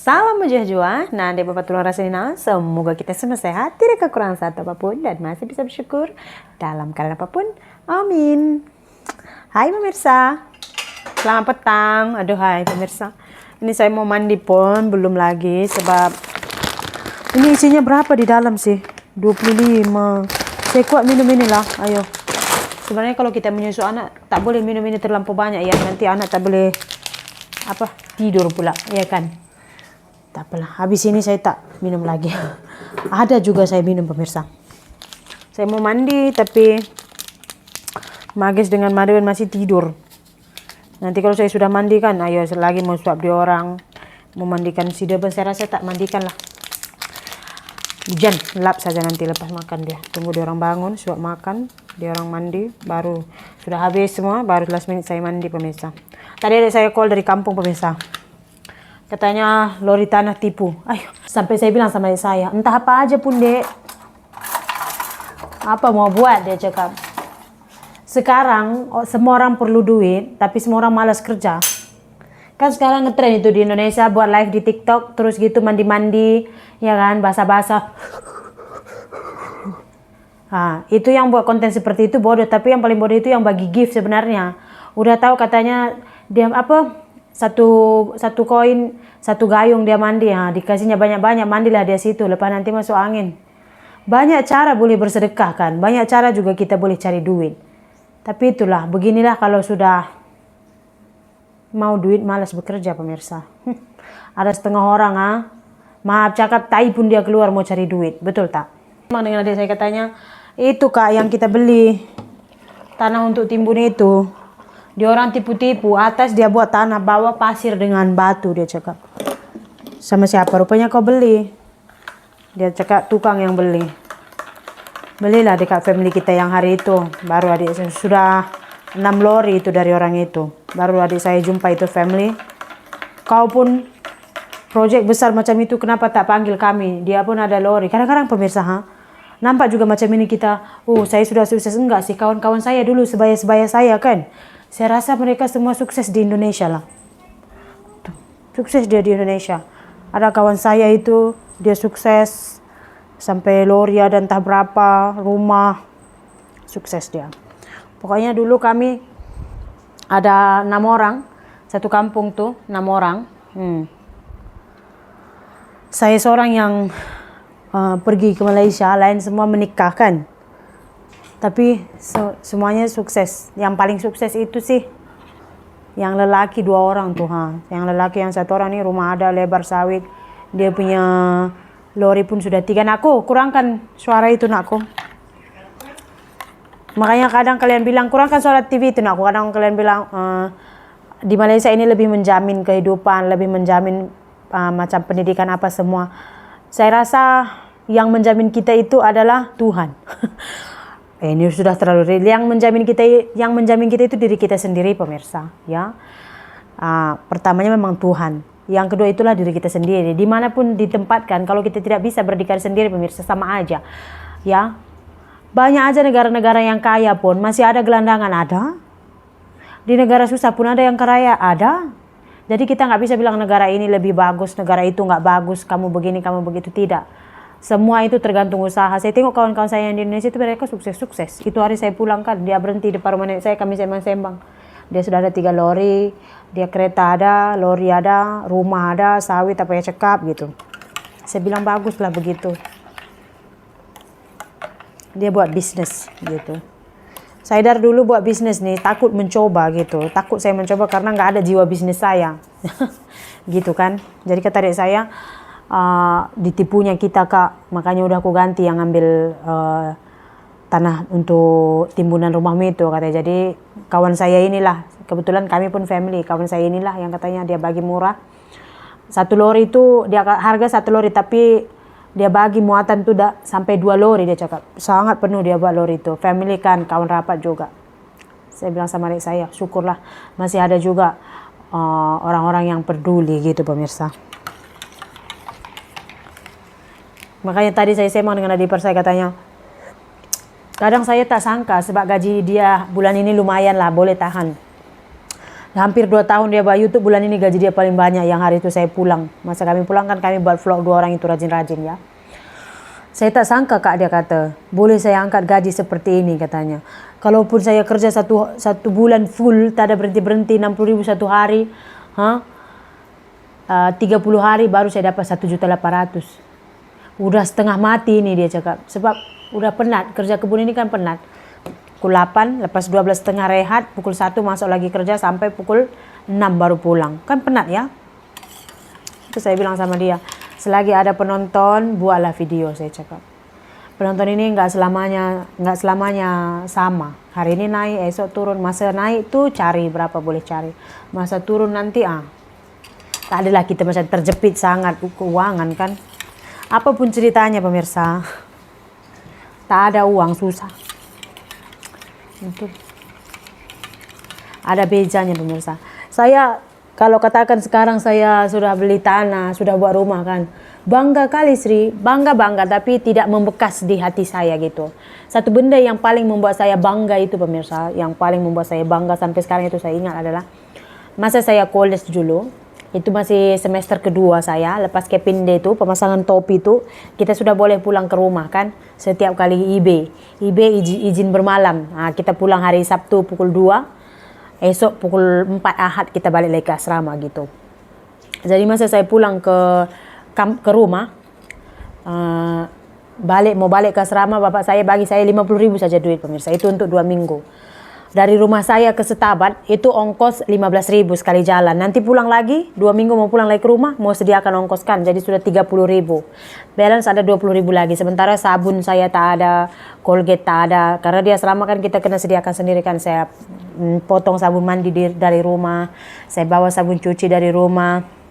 Salam menjajua, nah dari Bapak Tulung Rasulina, semoga kita semua sehat, tidak kekurangan satu apapun, dan masih bisa bersyukur dalam keadaan apapun. Amin. Hai pemirsa, selamat petang. Aduh hai pemirsa, ini saya mau mandi pun belum lagi, sebab ini isinya berapa di dalam sih? 25. Saya kuat minum inilah, ayo. Sebenarnya kalau kita menyusu anak, tak boleh minum ini terlampau banyak ya, nanti anak tak boleh tidur pula, ya kan? Tak apalah, habis ini saya tak minum lagi. Ada juga saya minum pemirsa. Saya mau mandi tapi Mages dengan Madwen masih tidur. Nanti kalau saya sudah mandi kan, ayo lagi mau suap di orang, mau mandikan si Debe, saya rasa tak mandikan lah. Hujan, lap saja nanti lepas makan dia. Tunggu dia orang bangun, suap makan, dia orang mandi, baru sudah habis semua, baru last minute saya mandi pemirsa. Tadi ada saya call dari kampung pemirsa. Katanya lori tanah tipu. Ayo, sampai saya bilang sama saya, entah apa aja pun dek. Apa mau buat dia cakap. Sekarang semua orang perlu duit, tapi semua orang malas kerja. Kan sekarang ngetren itu di Indonesia buat live di TikTok, terus gitu mandi-mandi, ya kan, basah-basah. Nah, itu yang buat konten seperti itu bodoh, tapi yang paling bodoh itu yang bagi gift sebenarnya. Udah tahu katanya dia satu koin, satu gayung dia mandi, dikasihnya banyak-banyak, mandilah dia situ, lepas nanti masuk angin. Banyak cara boleh bersedekah kan, banyak cara juga kita boleh cari duit. Tapi itulah, beginilah kalau sudah mau duit malas bekerja pemirsa. Ada setengah orang maaf cakap tai pun dia keluar mau cari duit, betul tak? Memang dengan adik saya katanya, itu kak yang kita beli tanah untuk timbun itu. Dia orang tipu-tipu, atas dia buat tanah, bawah pasir dengan batu, dia cakap. Sama siapa? Rupanya kau beli. Dia cakap tukang yang beli. Belilah dekat family kita yang hari itu. Baru adik saya sudah 6 lori itu dari orang itu. Baru adik saya jumpa itu family. Kau pun project besar macam itu, kenapa tak panggil kami? Dia pun ada lori. Kadang-kadang pemirsa, nampak juga macam ini kita, saya sudah sukses. Enggak sih, kawan-kawan saya dulu sebaya-sebaya saya kan. Saya rasa mereka semua sukses di Indonesia lah. Tuh, sukses dia di Indonesia. Ada kawan saya itu, dia sukses. Sampai lori ada entah berapa, rumah. Sukses dia. Pokoknya dulu kami ada 6 orang. Satu kampung tuh, 6 orang. Saya seorang yang pergi ke Malaysia, lain semua menikah kan. Tapi semuanya sukses. Yang paling sukses itu sih yang lelaki 2 orang tuh. Yang lelaki yang 1 orang nih rumah ada, lebar sawit. Dia punya lori pun sudah 3. Nakku, kurangkan suara itu nakku. Makanya kadang kalian bilang kurangkan suara TV itu nakku. Kadang kalian bilang di Malaysia ini lebih menjamin kehidupan, lebih menjamin macam pendidikan apa semua. Saya rasa yang menjamin kita itu adalah Tuhan. Ini sudah terlalu real. Yang menjamin kita itu diri kita sendiri pemirsa, ya. Pertamanya memang Tuhan. Yang kedua itulah diri kita sendiri. Dimanapun ditempatkan, kalau kita tidak bisa berdikari sendiri pemirsa, sama aja, ya. Banyak aja negara-negara yang kaya pun masih ada gelandangan, ada. Di negara susah pun ada yang kaya, ada. Jadi kita nggak bisa bilang negara ini lebih bagus, negara itu nggak bagus, kamu begini, kamu begitu, tidak. Semua itu tergantung usaha. Saya tengok kawan-kawan saya yang di Indonesia itu mereka sukses-sukses. Itu hari saya pulang kan, dia berhenti depan rumah nenek saya, kami sembang-sembang. Dia sudah ada 3 lori, dia kereta ada, lori ada, rumah ada, sawit apa ya cekap gitu. Saya bilang baguslah begitu. Dia buat bisnis gitu. Saya dari dulu buat bisnis nih, takut mencoba gitu. Takut saya mencoba karena nggak ada jiwa bisnis saya. Gitu kan. Jadi kata adik saya, ditipunya kita kak, makanya udah aku ganti yang ambil tanah untuk timbunan rumahmu itu katanya. Jadi kawan saya inilah, kebetulan kami pun family, kawan saya inilah yang katanya dia bagi murah. 1 lori itu dia harga 1 lori, tapi dia bagi muatan tuh sampai 2 lori dia cakap. Sangat penuh dia buat lori itu. Family kan, kawan rapat juga. Saya bilang sama adik saya, syukurlah masih ada juga orang-orang yang peduli gitu pemirsa. Makanya tadi saya sembang dengan adik ipar saya, katanya kadang saya tak sangka sebab gaji dia bulan ini lumayan lah, boleh tahan. Hampir 2 tahun dia buat YouTube, bulan ini gaji dia paling banyak. Yang hari itu saya pulang. Masa kami pulang kan kami buat vlog 2 orang itu rajin-rajin ya. Saya tak sangka Kak, dia kata, boleh saya angkat gaji seperti ini katanya. Kalaupun saya kerja satu bulan full, tak ada berhenti-berhenti, 60.000 satu hari, 30 hari baru saya dapat 1.800.000. Udah setengah mati ini dia cakap. Sebab udah penat, kerja kebun ini kan penat. Pukul 8, lepas 12.30 rehat, pukul 1 masuk lagi kerja sampai pukul 6 baru pulang. Kan penat ya. Itu saya bilang sama dia, selagi ada penonton, buatlah video, saya cakap. Penonton ini nggak selamanya sama. Hari ini naik, esok turun. Masa naik tuh cari berapa boleh cari. Masa turun nanti tak adalah kita macam terjepit sangat keuangan kan. Apapun ceritanya pemirsa, tak ada uang susah. Itu ada bejanya pemirsa. Saya kalau katakan sekarang saya sudah beli tanah, sudah buat rumah kan, bangga kali Sri, bangga tapi tidak membekas di hati saya gitu. Satu benda yang paling membuat saya bangga itu pemirsa, yang paling membuat saya bangga sampai sekarang itu saya ingat adalah masa saya college dulu, itu masih semester kedua saya, lepas kepinde itu pemasangan topi itu kita sudah boleh pulang ke rumah kan, setiap kali IB izin bermalam. Kita pulang hari Sabtu pukul 2, esok pukul 4 Ahad kita balik lagi ke asrama gitu. Jadi masa saya pulang ke rumah, mau balik ke asrama, bapak saya bagi saya 50.000 saja duit pemirsa, itu untuk 2 minggu. Dari rumah saya ke Setabat itu ongkos 15.000 sekali jalan. Nanti pulang lagi 2 minggu mau pulang lagi ke rumah, mau sediakan ongkos kan, jadi sudah 30.000. Balance ada 20.000 lagi. Sementara sabun saya tak ada, Colgate tak ada, karena dia selama kan kita kena sediakan sendiri kan. Saya potong sabun mandi dari rumah, saya bawa sabun cuci dari rumah,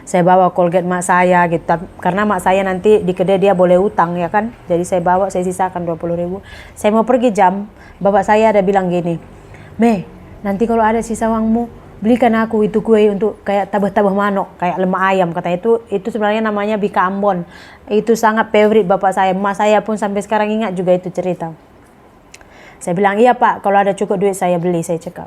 saya bawa Colgate mak saya gitu, karena mak saya nanti di kedai dia boleh utang ya kan, jadi saya bawa, saya sisakan 20.000. Saya mau pergi jam, bapak saya ada bilang gini, "Me, nanti kalau ada sisa uangmu, belikan aku itu kue untuk kayak tabah-tabah manok, kayak lemak ayam," kata itu sebenarnya namanya Bika Ambon. Itu sangat favorite bapak saya, mak saya pun sampai sekarang ingat juga itu cerita. Saya bilang, "Iya Pak, kalau ada cukup duit saya beli," saya cakap.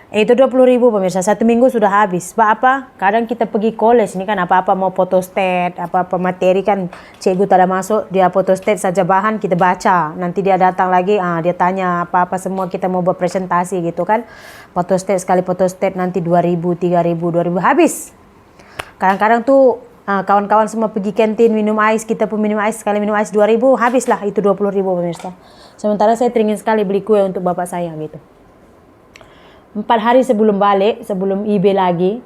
Itu 20.000 pemirsa, 1 minggu sudah habis. Sebab apa? Kadang kita pergi college ini kan, apa-apa mau photostat, apa-apa materi kan, cikgu tak ada masuk, dia photostat saja bahan, kita baca. Nanti dia datang lagi, dia tanya apa-apa semua, kita mau buat presentasi gitu kan. Photostat, sekali photostat nanti 2.000, 3.000, 2.000, habis. Kadang-kadang tuh kawan-kawan semua pergi kantin minum ais, kita pun minum ais, sekali minum ais 2.000, habislah itu 20.000 pemirsa. Sementara saya teringin sekali beli kue untuk bapak saya gitu. 4 hari sebelum balik, sebelum IB lagi,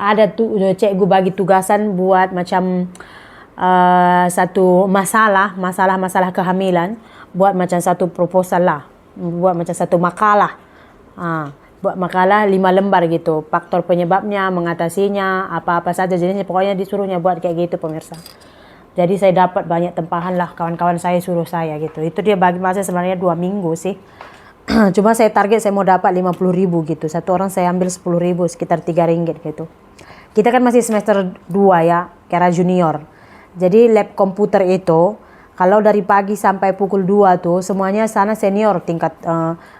ada tuh cikgu bagi tugasan buat macam satu masalah kehamilan, buat macam satu proposal lah, buat macam satu makalah, buat makalah 5 lembar gitu, faktor penyebabnya, mengatasinya, apa-apa saja jenisnya, pokoknya disuruhnya buat kayak gitu pemirsa. Jadi saya dapat banyak tempahan lah, kawan-kawan saya suruh saya gitu. Itu dia bagi masa sebenarnya 2 minggu sih. Cuma saya target saya mau dapat 50.000 gitu. Satu orang saya ambil 10.000, sekitar 3 ringgit gitu. Kita kan masih semester 2 ya, kira junior. Jadi lab komputer itu, kalau dari pagi sampai pukul 2 tuh, semuanya sana senior, tingkat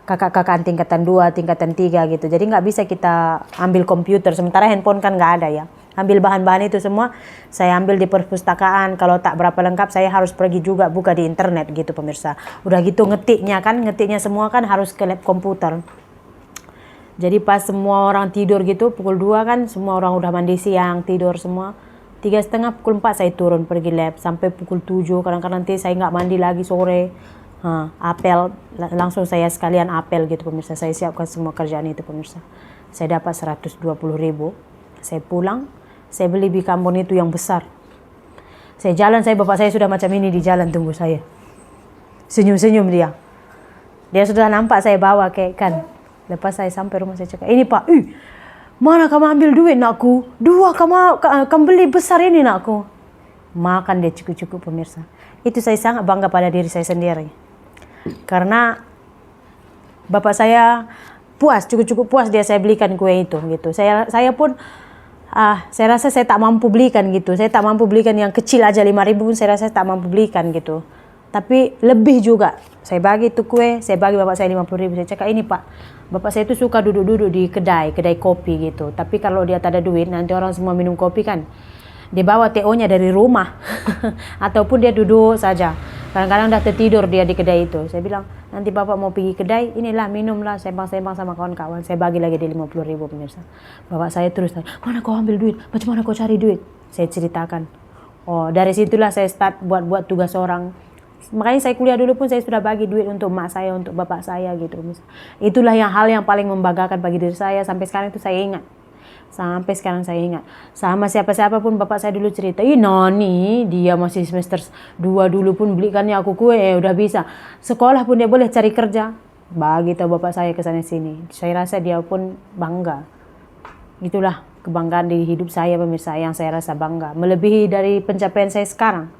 kakak-kakak tingkatan 2, tingkatan 3 gitu. Jadi nggak bisa kita ambil komputer, sementara handphone kan nggak ada ya. Ambil bahan-bahan itu semua, saya ambil di perpustakaan. Kalau tak berapa lengkap, saya harus pergi juga buka di internet gitu pemirsa. Udah gitu ngetiknya semua kan harus ke lab komputer. Jadi pas semua orang tidur gitu, pukul 2 kan, semua orang udah mandi siang, tidur semua. 3.30, pukul 4 saya turun pergi lab, sampai pukul 7, kadang-kadang nanti saya nggak mandi lagi sore. Apel, langsung saya sekalian apel gitu pemirsa. Saya siapkan semua kerjaan itu pemirsa. Saya dapat 120.000. Saya pulang, saya beli Bika Ambon itu yang besar. Saya jalan, bapak saya sudah macam ini di jalan tunggu saya. Senyum-senyum dia. Dia sudah nampak saya bawa kayak kan. Lepas saya sampai rumah saya cakap, "Ini Pak, mana kamu ambil duit nakku? 2 kamu beli besar ini nakku." Makan dia cukup-cukup pemirsa. Itu saya sangat bangga pada diri saya sendiri. Karena bapak saya puas, cukup puas dia saya belikan kue itu gitu. Saya pun saya rasa saya tak mampu belikan gitu. Saya tak mampu belikan yang kecil aja 5.000 pun saya rasa tak mampu belikan gitu. Tapi lebih juga. Saya bagi itu kue, saya bagi bapak saya 50.000. Saya cakap, ini Pak, bapak saya itu suka duduk-duduk di kedai kopi gitu. Tapi kalau dia tak ada duit, nanti orang semua minum kopi kan. Dia bawa TO-nya dari rumah. Ataupun dia duduk saja. Kadang-kadang udah tertidur dia di kedai itu. Saya bilang, nanti bapak mau pergi kedai, inilah minumlah, sembang-sembang sama kawan-kawan. Saya bagi lagi di 50.000 pemirsa. Bapak saya terus tanya, mana kau ambil duit? Macam mana kau cari duit? Saya ceritakan. Oh, dari situlah saya start buat tugas orang. Makanya saya kuliah dulu pun saya sudah bagi duit untuk mak saya, untuk bapak saya gitu. Itulah hal yang paling membanggakan bagi diri saya. Sampai sekarang itu saya ingat. Sampai sekarang saya ingat. Sama siapa-siapa pun bapak saya dulu cerita, ih Nani, dia masih semester 2 dulu pun belikannya aku kue, udah bisa. Sekolah pun dia boleh cari kerja. Bagi tahu bapak saya ke sana sini. Saya rasa dia pun bangga. Itulah kebanggaan di hidup saya pemirsa yang saya rasa bangga. Melebihi dari pencapaian saya sekarang.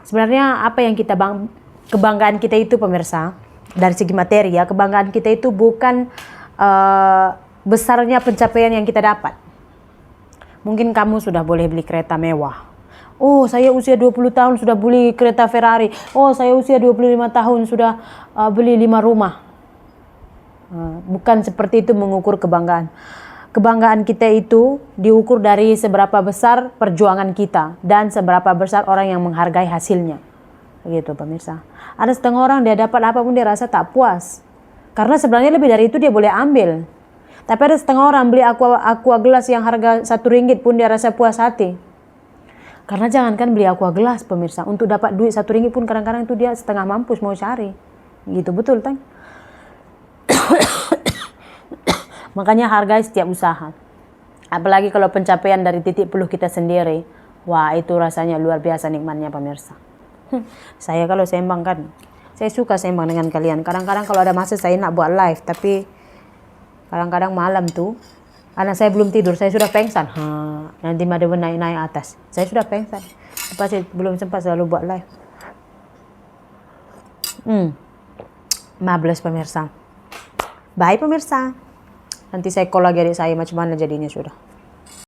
Sebenarnya apa yang kebanggaan kita itu pemirsa, dari segi materi ya, kebanggaan kita itu bukan besarnya pencapaian yang kita dapat. Mungkin kamu sudah boleh beli kereta mewah. Oh, saya usia 20 tahun sudah beli kereta Ferrari. Oh, saya usia 25 tahun sudah beli 5 rumah. Bukan seperti itu mengukur kebanggaan. Kebanggaan kita itu diukur dari seberapa besar perjuangan kita dan seberapa besar orang yang menghargai hasilnya. Begitu pemirsa. Ada setengah orang dia dapat apapun dia rasa tak puas. Karena sebenarnya lebih dari itu dia boleh ambil. Tapi ada setengah orang beli aqua gelas yang harga Rp1 pun dia rasa puas hati. Karena jangankan beli aqua gelas pemirsa, untuk dapat duit Rp1 pun kadang-kadang itu dia setengah mampus mau cari. Gitu betul kan? Makanya hargai setiap usaha. Apalagi kalau pencapaian dari titik peluh kita sendiri. Wah, itu rasanya luar biasa nikmatnya pemirsa. Saya kalau sembang kan, saya suka sembang dengan kalian. Kadang-kadang kalau ada masa saya nak buat live, tapi kadang-kadang malam tuh anak saya belum tidur, saya sudah pengsan. Nanti ada naik atas. Saya sudah pengsan. Pasti belum sempat selalu buat live. 15 pemirsa. Bye pemirsa. Nanti saya call lagi adik saya macam mana jadinya sudah.